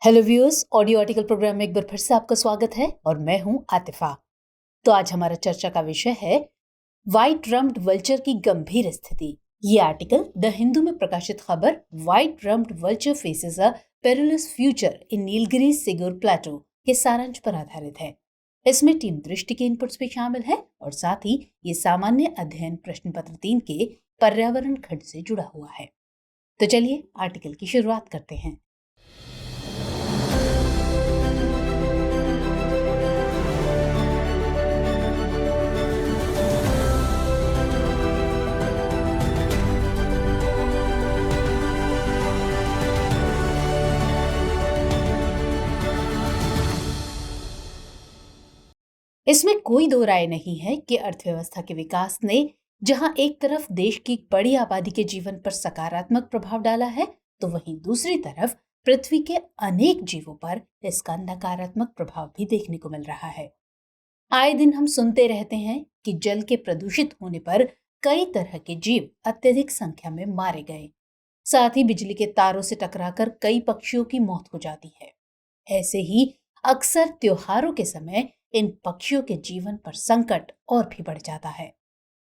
Hello viewers, audio article program में एक बार फिर से आपका स्वागत है और मैं हूं आतिफा। तो आज हमारा चर्चा का विषय है व्हाइट रम्प्ड वल्चर की गंभीर स्थिति। ये आर्टिकल द हिंदू में प्रकाशित खबर white rumped vulture faces a perilous future in Nilgiris Sigur plateau के सारांश पर आधारित है। इसमें टीम दृष्टि के इनपुट्स भी शामिल है और साथ ही ये सामान्य अध्ययन प्रश्न पत्र 3 के पर्यावरण खंड से जुड़ा हुआ है। तो चलिए आर्टिकल की शुरुआत करते हैं। इसमें कोई दो राय नहीं है कि अर्थव्यवस्था के विकास ने जहां एक तरफ देश की बड़ी आबादी के जीवन पर सकारात्मक प्रभाव डाला है, तो वहीं दूसरी तरफ पृथ्वी के अनेक जीवों पर इसका नकारात्मक प्रभाव भी देखने को मिल रहा है। आए दिन हम सुनते रहते हैं कि जल के प्रदूषित होने पर कई तरह के जीव अत्यधिक संख्या में मारे गए। साथ ही बिजली के तारों से टकराकर कई पक्षियों की मौत हो जाती है। ऐसे ही अक्सर त्योहारों के समय इन पक्षियों के जीवन पर संकट और भी बढ़ जाता है।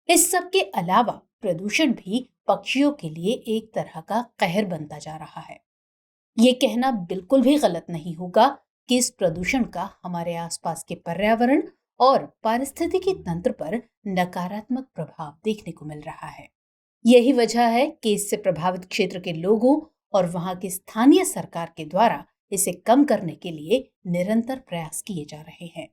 इस सब के अलावा प्रदूषण भी पक्षियों के लिए एक तरह का कहर बनता जा रहा है। ये कहना बिल्कुल भी गलत नहीं होगा कि इस प्रदूषण का हमारे आसपास के पर्यावरण और पारिस्थितिकी तंत्र पर नकारात्मक प्रभाव देखने को मिल रहा है। यही वजह है कि इससे प्रभावित क्षेत्र के लोगों और वहां की स्थानीय सरकार के द्वारा इसे कम करने के लिए निरंतर प्रयास किए जा रहे हैं।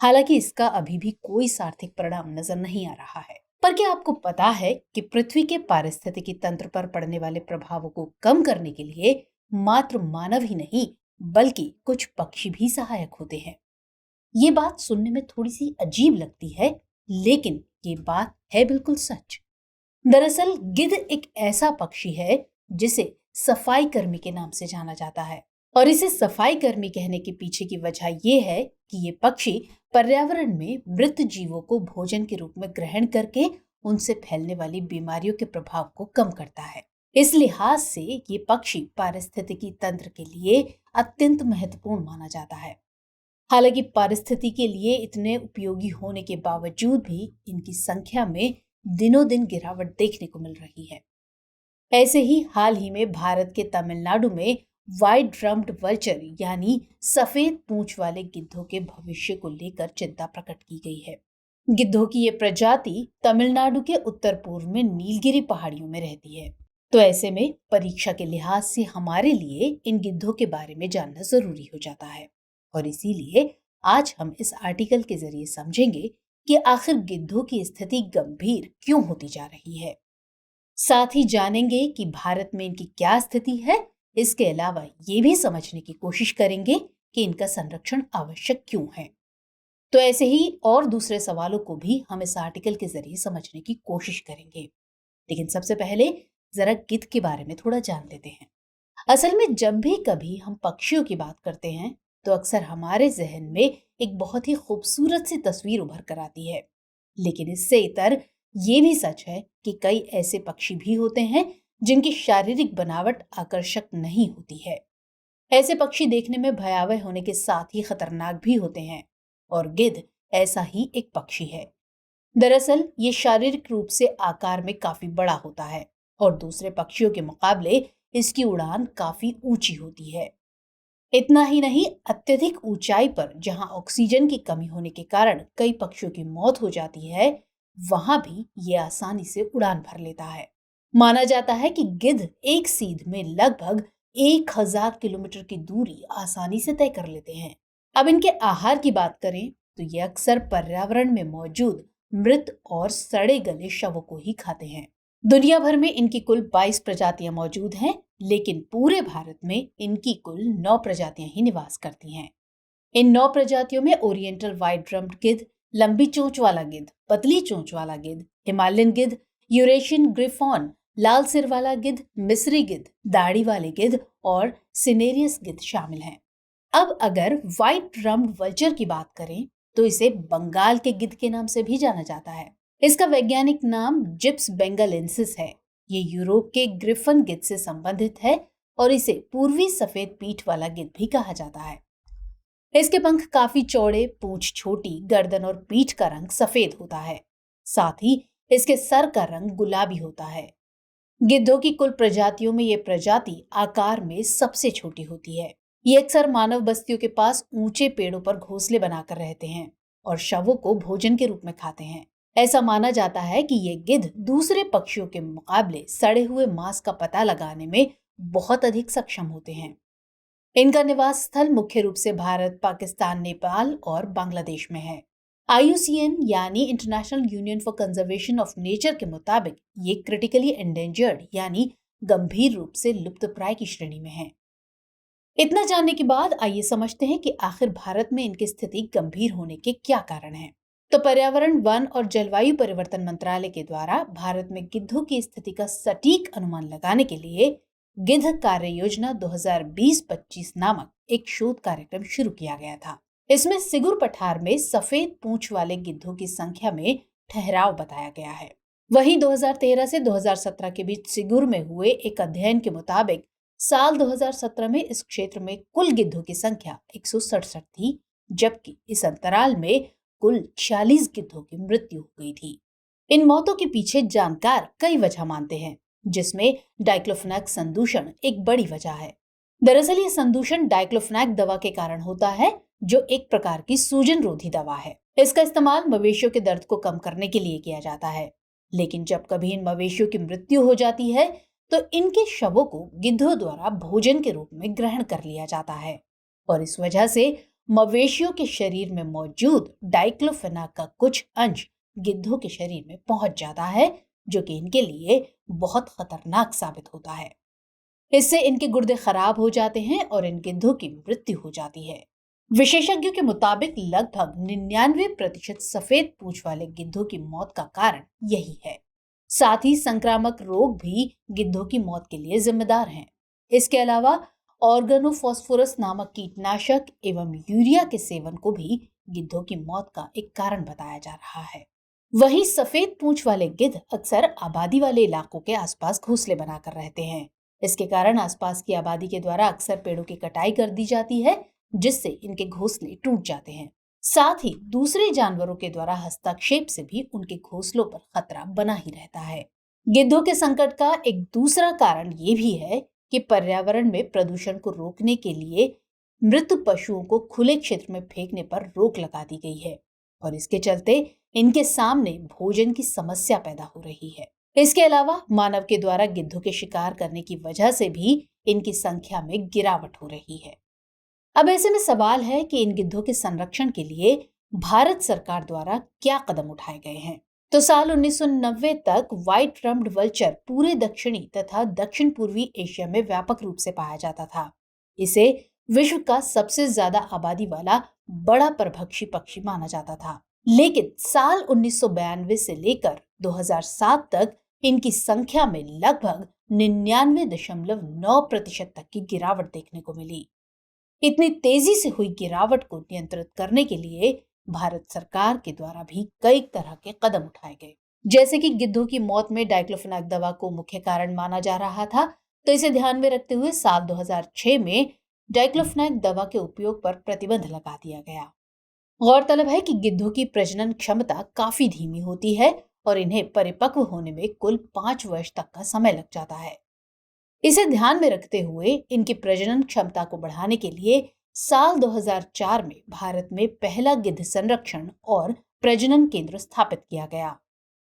हालांकि इसका अभी भी कोई सार्थक परिणाम नजर नहीं आ रहा है। पर क्या आपको पता है कि पृथ्वी के पारिस्थितिकी तंत्र पर पड़ने वाले प्रभावों को कम करने के लिए मात्र मानव ही नहीं बल्कि कुछ पक्षी भी सहायक होते हैं। ये बात सुनने में थोड़ी सी अजीब लगती है, लेकिन ये बात है बिल्कुल सच। दरअसल गिद्ध एक ऐसा पक्षी है जिसे सफाई कर्मी के नाम से जाना जाता है, और इसे सफाई कर्मी कहने के पीछे की वजह यह है कि ये पक्षी पर्यावरण में मृत जीवों को भोजन के रूप में ग्रहण करके उनसे फैलने वाली बीमारियों के प्रभाव को कम करता है। इस लिहाज से ये पक्षी पारिस्थितिकी तंत्र के लिए अत्यंत महत्वपूर्ण माना जाता है। हालांकि पारिस्थितिकी के लिए इतने उपयोगी होने के बावजूद भी इनकी संख्या में दिनों दिन गिरावट देखने को मिल रही है। ऐसे ही हाल ही में भारत के तमिलनाडु में व्हाइट रम्प्ड वल्चर यानी सफेद पूंछ वाले गिद्धों के भविष्य को लेकर चिंता प्रकट की गई है। गिद्धों की ये प्रजाति तमिलनाडु के उत्तर पूर्व में नीलगिरी पहाड़ियों में रहती है। तो ऐसे में परीक्षा के लिहाज से हमारे लिए इन गिद्धों के बारे में जानना जरूरी हो जाता है, और इसीलिए आज हम इस आर्टिकल के जरिए समझेंगे कि आखिर गिद्धों की स्थिति गंभीर क्यों होती जा रही है। साथ ही जानेंगे कि भारत में इनकी क्या स्थिति है। इसके अलावा ये भी समझने की कोशिश करेंगे कि इनका संरक्षण आवश्यक क्यों है। तो ऐसे ही और दूसरे सवालों को भी हम इस आर्टिकल के जरिए समझने की कोशिश करेंगे। लेकिन सबसे पहले जरा गिद्ध के बारे में थोड़ा जान लेते हैं। असल में जब भी कभी हम पक्षियों की बात करते हैं तो अक्सर हमारे जहन में एक बहुत ही खूबसूरत सी तस्वीर उभर कर आती है। लेकिन इससे इतर ये भी सच है कि कई ऐसे पक्षी भी होते हैं जिनकी शारीरिक बनावट आकर्षक नहीं होती है। ऐसे पक्षी देखने में भयावह होने के साथ ही खतरनाक भी होते हैं, और गिद्ध ऐसा ही एक पक्षी है। दरअसल ये शारीरिक रूप से आकार में काफी बड़ा होता है और दूसरे पक्षियों के मुकाबले इसकी उड़ान काफी ऊंची होती है। इतना ही नहीं, अत्यधिक ऊंचाई पर जहां ऑक्सीजन की कमी होने के कारण कई पक्षियों की मौत हो जाती है, वहां भी ये आसानी से उड़ान भर लेता है। माना जाता है कि गिद्ध एक सीध में लगभग 1000 किलोमीटर की दूरी आसानी से तय कर लेते हैं। अब इनके आहार की बात करें तो ये अक्सर पर्यावरण में मौजूद मृत और सड़े गले शवों को ही खाते हैं। दुनिया भर में इनकी कुल 22 प्रजातियां मौजूद हैं, लेकिन पूरे भारत में इनकी कुल 9 प्रजातियां ही निवास करती हैं। इन 9 प्रजातियों में ओरिएंटल व्हाइट रम्प्ड गिद्ध, लंबी चोंच वाला गिद्ध, पतली चोंच वाला गिद्ध, हिमालयन गिद्ध, यूरेशियन ग्रिफॉन, लाल सिर वाला गिद्ध, मिस्री गिद्ध, दाढ़ी वाले गिद्ध और सिनेरियस गिद्ध शामिल हैं। अब अगर व्हाइट रम्प्ड वल्चर की बात करें तो इसे बंगाल के गिद्ध के नाम से भी जाना जाता है। इसका वैज्ञानिक नाम जिप्स बेंगालेंसिस है। ये यूरोप के ग्रिफन गिद्ध से संबंधित है और इसे पूर्वी सफेद पीठ वाला गिद्ध भी कहा जाता है। इसके पंख काफी चौड़े, पूंछ छोटी, गर्दन और पीठ का रंग सफेद होता है। साथ ही इसके सर का रंग गुलाबी होता है। गिद्धों की कुल प्रजातियों में ये प्रजाति आकार में सबसे छोटी होती है। ये अक्सर मानव बस्तियों के पास ऊंचे पेड़ों पर घोंसले बनाकर रहते हैं और शवों को भोजन के रूप में खाते हैं। ऐसा माना जाता है कि ये गिद्ध दूसरे पक्षियों के मुकाबले सड़े हुए मांस का पता लगाने में बहुत अधिक सक्षम होते हैं। इनका निवास स्थल मुख्य रूप से भारत, पाकिस्तान, नेपाल और बांग्लादेश में है। IUCN यानी international union for conservation of nature के मुताबिक ये क्रिटिकली एंडेंजर्ड यानी गंभीर रूप से लुप्तप्राय की श्रेणी में है। इतना जानने के बाद आइए समझते हैं कि आखिर भारत में इनकी स्थिति गंभीर होने के क्या कारण हैं। तो पर्यावरण, वन और जलवायु परिवर्तन मंत्रालय के द्वारा भारत में गिद्धों की स्थिति का सटीक अनुमान लगाने के लिए गिद्ध कार्य योजना 2020-25 नामक एक शोध कार्यक्रम शुरू किया गया था। इसमें सिगुर पठार में सफेद पूंछ वाले गिद्धों की संख्या में ठहराव बताया गया है। वहीं 2013 से 2017 के बीच सिगुर में हुए एक अध्ययन के मुताबिक साल 2017 में इस क्षेत्र में कुल गिद्धों की संख्या 167 थी, जबकि इस अंतराल में कुल 46 गिद्धों की मृत्यु हो गई थी। इन मौतों के पीछे जानकार कई वजह मानते हैं, जिसमें डाइक्लोफेनाक संदूषण एक बड़ी वजह है। दरअसल ये संदूषण डाइक्लोफेनाक दवा के कारण होता है, जो एक प्रकार की सूजन रोधी दवा है। इसका इस्तेमाल मवेशियों के दर्द को कम करने के लिए किया जाता है। लेकिन जब कभी इन मवेशियों की मृत्यु हो जाती है तो इनके शवों को गिद्धों द्वारा भोजन के रूप में ग्रहण कर लिया जाता है और इस वजह से मवेशियों के शरीर में मौजूद डाइक्लोफेनाक का कुछ अंश गिद्धों के शरीर में पहुंच जाता है, जो कि इनके लिए बहुत खतरनाक साबित होता है। इससे इनके गुर्दे खराब हो जाते हैं और इन गिद्धों की मृत्यु हो जाती है। विशेषज्ञों के मुताबिक लगभग 99% सफेद पूंछ वाले गिद्धों की मौत का कारण यही है। साथ ही संक्रामक रोग भी गिद्धों की मौत के लिए जिम्मेदार हैं। इसके अलावा ऑर्गेनोफॉस्फोरस नामक कीटनाशक एवं यूरिया के सेवन को भी गिद्धों की मौत का एक कारण बताया जा रहा है। वहीं सफेद पूंछ वाले गिद्ध अक्सर आबादी वाले इलाकों के आसपास घोंसले बनाकर रहते हैं। इसके कारण आसपास की आबादी के द्वारा अक्सर पेड़ों की कटाई कर दी जाती है, जिससे इनके घोंसले टूट जाते हैं। साथ ही दूसरे जानवरों के द्वारा हस्तक्षेप से भी उनके घोंसलों पर खतरा बना ही रहता है। गिद्धों के संकट का एक दूसरा कारण ये भी है कि पर्यावरण में प्रदूषण को रोकने के लिए मृत पशुओं को खुले क्षेत्र में फेंकने पर रोक लगा दी गई है और इसके चलते इनके सामने भोजन की समस्या पैदा हो रही है। इसके अलावा मानव के द्वारा गिद्धों के शिकार करने की वजह से भी इनकी संख्या में गिरावट हो रही है। अब ऐसे में सवाल है कि इन गिद्धों के संरक्षण के लिए भारत सरकार द्वारा क्या कदम उठाए गए हैं। तो साल 1990 तक व्हाइट रम्ड वल्चर पूरे दक्षिणी तथा दक्षिण पूर्वी एशिया में व्यापक रूप से पाया जाता था। इसे विश्व का सबसे ज्यादा आबादी वाला बड़ा परभक्षी पक्षी माना जाता था। लेकिन साल 1992 से लेकर 2007 तक इनकी संख्या में लगभग 99.9% तक की गिरावट देखने को मिली। इतनी तेजी से हुई गिरावट को नियंत्रित करने के लिए भारत सरकार के द्वारा भी कई तरह के कदम उठाए गए। जैसे कि गिद्धों की मौत में डाइक्लोफेनाक दवा को मुख्य कारण माना जा रहा था, तो इसे ध्यान में रखते हुए साल 2006 में डाइक्लोफेनाक दवा के उपयोग पर प्रतिबंध लगा दिया गया। गौरतलब है कि गिद्धों की प्रजनन क्षमता काफी धीमी होती है और इन्हें परिपक्व होने में कुल 5 वर्ष तक का समय लग जाता है। इसे ध्यान में रखते हुए इनकी प्रजनन क्षमता को बढ़ाने के लिए साल 2004 में भारत में पहला गिद्ध संरक्षण और प्रजनन केंद्र स्थापित किया गया।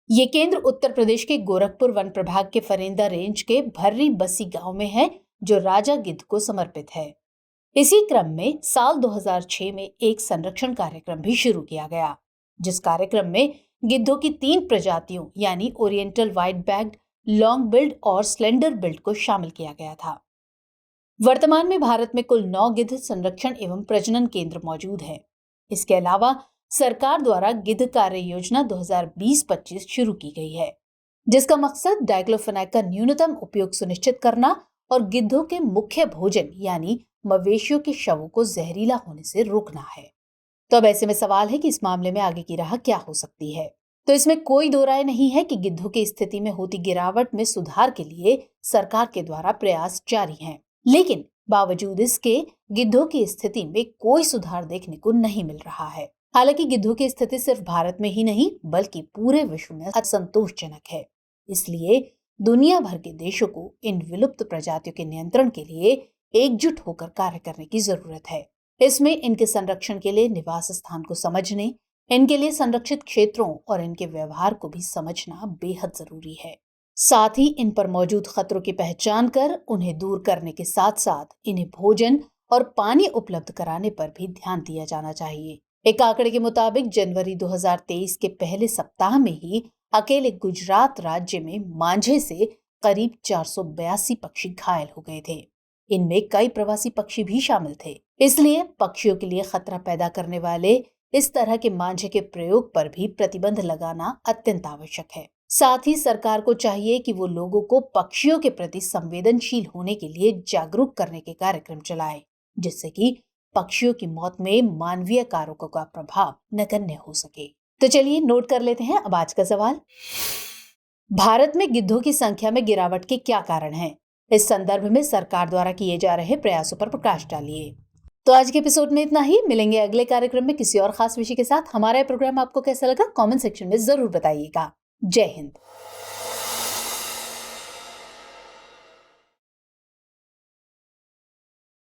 ये केंद्र उत्तर प्रदेश के गोरखपुर वन प्रभाग के फरेंदा रेंज के भर्री बस्सी गांव में है, जो राजा गिद्ध को समर्पित है। इसी क्रम में साल 2006 में एक संरक्षण कार्यक्रम भी शुरू किया गया, जिस कार्यक्रम में गिद्धों की 3 प्रजातियों यानी oriental white backed, long build और स्लेंडर बिल्ड को शामिल किया गया था। वर्तमान में भारत में कुल 9 गिद्ध संरक्षण एवं प्रजनन केंद्र मौजूद हैं। इसके अलावा सरकार द्वारा गिद्ध कार्य योजना 2020-25 शुरू की गई है, जिसका मकसद डाइक्लोफेनाक का न्यूनतम उपयोग सुनिश्चित करना और गिद्धों के मुख्य भोजन यानी मवेशियों के शवों को जहरीला होने से रोकना है। तो अब ऐसे में सवाल है कि इस मामले में आगे की राह क्या हो सकती है। तो इसमें कोई दो राय नहीं है कि गिद्धों की स्थिति में होती गिरावट में सुधार के लिए सरकार के द्वारा प्रयास जारी हैं। लेकिन बावजूद इसके गिद्धों की स्थिति में कोई सुधार देखने को नहीं मिल रहा है। हालांकि गिद्धों की स्थिति सिर्फ भारत में ही नहीं बल्कि पूरे विश्व में असंतोषजनक है। इसलिए दुनिया भर के देशों को इन विलुप्त प्रजातियों के नियंत्रण के लिए एकजुट होकर कार्य करने की जरूरत है। इसमें इनके संरक्षण के लिए निवास स्थान को समझने, इनके लिए संरक्षित क्षेत्रों और इनके व्यवहार को भी समझना बेहद जरूरी है। साथ ही इन पर मौजूद खतरों की पहचान कर उन्हें दूर करने के साथ साथ इन्हें भोजन और पानी उपलब्ध कराने पर भी ध्यान दिया जाना चाहिए। एक आंकड़े के मुताबिक जनवरी 2023 के पहले सप्ताह में ही अकेले गुजरात राज्य में मांझे से करीब 482 पक्षी घायल हो गए थे। इनमें कई प्रवासी पक्षी भी शामिल थे। इसलिए पक्षियों के लिए खतरा पैदा करने वाले इस तरह के मांझे के प्रयोग पर भी प्रतिबंध लगाना अत्यंत आवश्यक है। साथ ही सरकार को चाहिए कि वो लोगों को पक्षियों के प्रति संवेदनशील होने के लिए जागरूक करने के कार्यक्रम चलाए, जिससे कि पक्षियों की मौत में मानवीय कारकों का प्रभाव नगण्य हो सके। तो चलिए नोट कर लेते हैं अब आज का सवाल। भारत में गिद्धों की संख्या में गिरावट के क्या कारण हैं? इस संदर्भ में सरकार द्वारा किए जा रहे प्रयासों पर प्रकाश डालिए। तो आज के एपिसोड में इतना ही। मिलेंगे अगले कार्यक्रम में किसी और खास विषय के साथ। हमारा प्रोग्राम आपको कैसा लगा कमेंट सेक्शन में जरूर बताइएगा। जय हिंद।